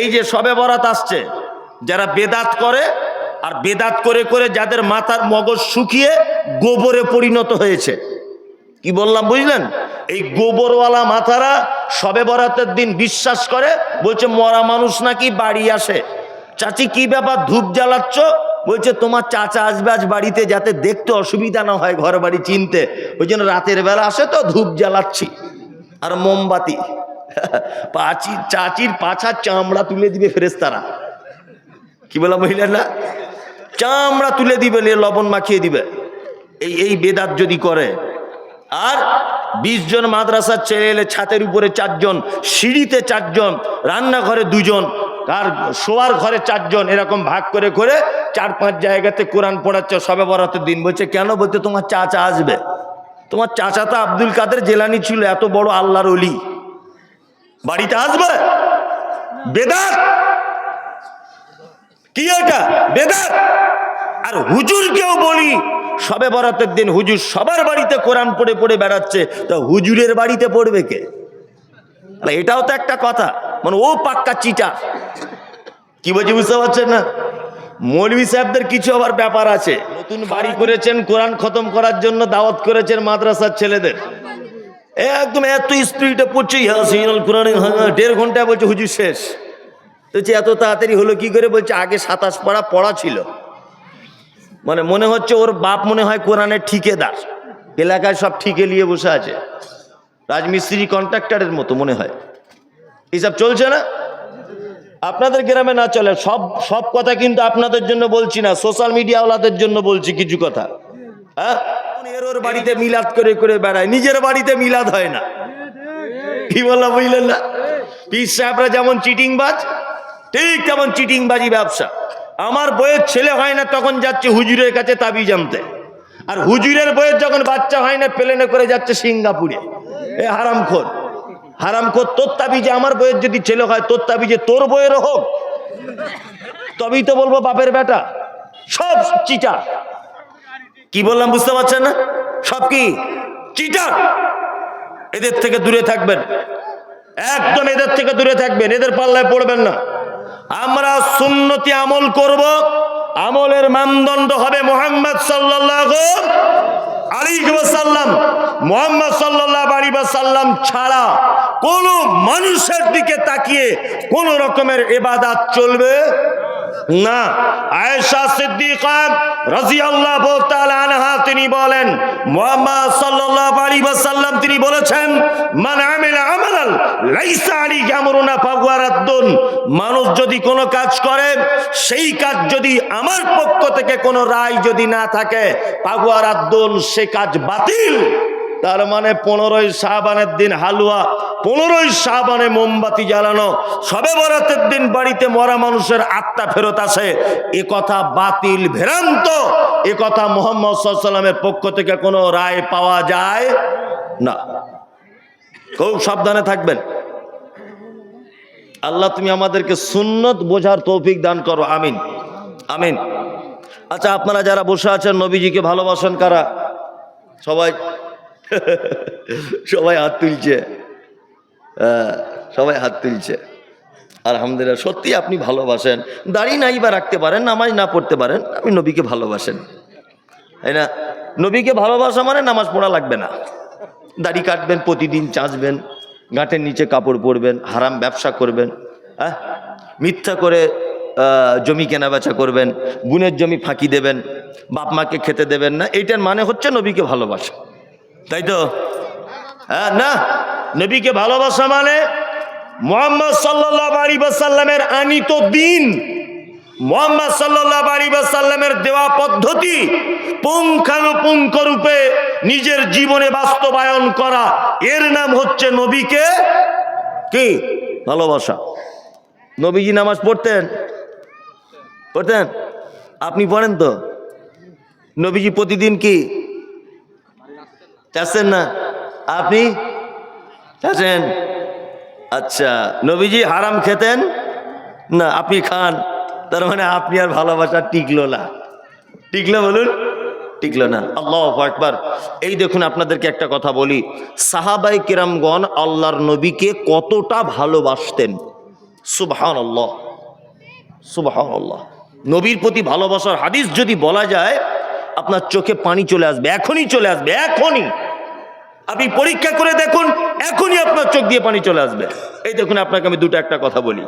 এই যে শবে বরাত আসছে, যারা বেদাত করে আর বেদাত করে করে যাদের মাথার মগজ শুকিয়ে গোবরে পরিণত হয়েছে, কি বললাম বুঝলেন? এই গোবরওয়ালা মাথারা শবে বরাতের দিন বিশ্বাস করে, বলছে মরা মানুষ নাকি বাড়ি আসে। চাচি কি ব্যাপার ধূপ জ্বালাচ্ছ? বলছে তোমার চাচা আসবে আজ বাড়িতে, যাতে দেখতে অসুবিধা না হয় ঘর বাড়ি চিনতে, ওই জন্য রাতের বেলা আসে তো ধূপ জ্বালাচ্ছি। আর মোমবাতি চাচির পাছার চামড়া তুলে দিবে ফেরেশতারা। কি বলা বুঝলেন না? চামড়া তুলে দিবে, লবণ মাখিয়ে দিবে। এই বেদাত যদি করে। আর 20 জন মাদ্রাসার ছেলে এলে ছাতের উপরে 4 জন, সিঁড়িতে 4 জন, রান্নাঘরে 2 জন, আর শোয়ার ঘরে 4 জন, এরকম ভাগ করে করে 4-5 জায়গাতে কোরআন পড়াচ্ছে শবে বরাতের দিন। বলছে কেন? বলতে তোমার চাচা আসবে। তোমার চাচা তো আব্দুল কাদের জেলানি ছিল, এত বড় আল্লাহর ওলি, বাড়িতে আসবে? বেদাত। কি এটা? বেদাত। আর হুজুরকেও বলি শবে বরাতের দিন হুজুর সবার বাড়িতে কোরআন পড়ে পড়ে বেড়াচ্ছে, তা হুজুরের বাড়িতে পড়বে কে? এটাও তো একটা কথা, মানে ও পাক্কা চিটা। কি বলছি বুঝতে পারছেন না? মৌলভী সাহেবদের কিছু আবার ব্যাপার আছে। নতুন বাড়ি করেছেন, কোরআন খতম করার জন্য দাওয়াত করেছেন মাদ্রাসার ছেলেদের, একদম এত স্পিডে পড়ছে, 1.5 ঘন্টায় বলছে হুজুর শেষ। বলছে এত তাড়াতাড়ি হলো কি করে? বলছে আগে 27 পারা পড়া ছিল। মানে মনে হচ্ছে ওর বাপ মনে হয় কোরআনের ঠিকাদার, এলাকায় সব ঠিকে নিয়ে বসে আছে, রাজমিস্ত্রি কন্ট্রাক্টরের মতো মনে হয়। এইসব চলছে না? আপনাদের গ্রামে না চলে সব কথা কিন্তু আপনাদের জন্য বলছি না, সোশ্যাল মিডিয়া ওয়ালাদের জন্য বলছি কিছু কথা। হ্যাঁ, ওর বাড়িতে মিলাদ করে করে বেড়ায়, নিজের বাড়িতে মিলাদ হয় না। কি বললাম বুঝলেন না? পীর সাহেবরা যেমন চিটিংবাজ, ঠিক তেমন চিটিংবাজি ব্যবসা। আমার বইয়ের ছেলে হয় না তখন যাচ্ছে হুজুরের কাছে তাবিজ আনতে, আর হুজুরের বইয়ের যখন বাচ্চা হয় না প্লেনে করে যাচ্ছে সিঙ্গাপুরে। এ হারামখোর, হারামখোর, তোর তাবিজে আমার বইয়ের যদি ছেলে হয়, তোর তাবিজে তোর বইয়েরও হোক, তবেই তো বলবো বাপের বেটা। সব চিটা। কি বললাম বুঝতে পারছেন না? সব কি চিটা। এদের থেকে দূরে থাকবেন, একদম এদের থেকে দূরে থাকবেন, এদের পাল্লায় পড়বেন না। আমরা সুন্নতি আমল করব, আমলের মানদণ্ড হবে মুহাম্মদ সাল্লাল্লাহু আলাইহি ওয়াসাল্লাম। মুহাম্মদ সাল্লাল্লাহু আলাইহি ওয়াসাল্লাম ছাড়া কোন মানুষের দিকে তাকিয়ে কোন রকমের ইবাদত চলবে না। আয়েশা সিদ্দিকা রাদিয়াল্লাহু তাআলা আনহা তিনি বলেন, মুহাম্মদ সাল্লাল্লাহু আলাইহি ওয়াসাল্লাম তিনি বলেছেন, মান আমিলা আমালান লাইসা আলাইহি আমরুনা ফাহুয়া রাদ্দুন। মানুষ যদি কোনো কাজ করে, সেই কাজ যদি আমার পক্ষ থেকে কোনো রায় যদি না থাকে, ফাহুয়া রাদ্দুন, সে কাজ বাতিল। তার মানে 15ই শাবানের দিন হালুয়া, 15ই শাবানে মোমবাতি জ্বালানো, শবে বরাতের দিন বাড়িতে মরা মানুষের আত্মা ফেরত আসে, এ কথা বাতিল, ভ্রান্ত। এ কথা মুহাম্মদ সাল্লাল্লাহু আলাইহি ওয়াসাল্লামের পক্ষ থেকে কোনো রায় পাওয়া যায় না। খুব সাবধানে থাকবেন। আল্লাহ তুমি আমাদেরকে সুন্নত বোঝার তৌফিক দান করো, আমিন আমিন। আচ্ছা, আপনারা যারা বসে আছেন নবীজিকে ভালোবাসেন কারা? সবাই সবাই হাত তুলছে, সবাই হাত তুলছে। আলহামদুলিল্লাহ, সত্যি আপনি ভালোবাসেন। দাড়ি নাই বা রাখতে পারেন, নামাজ না পড়তে পারেন, আপনি নবীকে ভালোবাসেন, তাই না? নবীকে ভালোবাসা মানে নামাজ পড়া লাগবে না, দাড়ি কাটবেন, প্রতিদিন চাঁচবেন, গাঁটের নিচে কাপড় পরবেন, হারাম ব্যবসা করবেন, হ্যাঁ, মিথ্যা করে জমি কেনা বেচা করবেন, বোনের জমি ফাঁকি দেবেন, বাপ মাকে খেতে দেবেন না। এইটার মানে হচ্ছে নবীকে ভালোবাসা, তাই তো? হ্যাঁ না, নবীকে ভালোবাসা মানে মুহাম্মদ সাল্লাল্লাহু আলাইহি ওয়াসাল্লামের আনিত দিন, মুহাম্মদ সাল্লাল্লাহু আলাইহি ওয়াসাল্লামের দেওয়া পদ্ধতি পুঙ্খানুপুঙ্খ রূপে নিজের জীবনে বাস্তবায়ন করা, এর নাম হচ্ছে নবীকে কি ভালোবাসা। নবীজি নামাজ পড়তেন? পড়তেন? আপনি পড়েন তো? নবীজি প্রতিদিন কি চাচ্ছেন না? আপনি চাচ্ছেন? আচ্ছা, নবীজি হারাম খেতেন না, আপনি খান, তার মানে আপনি আর ভালোবাসা টিকলো না। টিকলো বলুন? টিকলো না। আল্লাহু আকবার। এই দেখুন, আপনাদেরকে একটা কথা বলি, সাহাবায়ে কেরামগণ আল্লাহর নবীকে কতটা ভালোবাসতেন। সুবহানাল্লাহ, সুবহানাল্লাহ। নবীর প্রতি ভালোবাসার হাদিস যদি বলা যায়, আপনার চোখে পানি চলে আসবে, এখনই চলে আসবে, এখনই। আপনি পরীক্ষা করে দেখুন, এখনই আপনার চোখ দিয়ে পানি চলে আসবে। এই দেখুন, আপনাকে আমি দুটো একটা কথা বলি।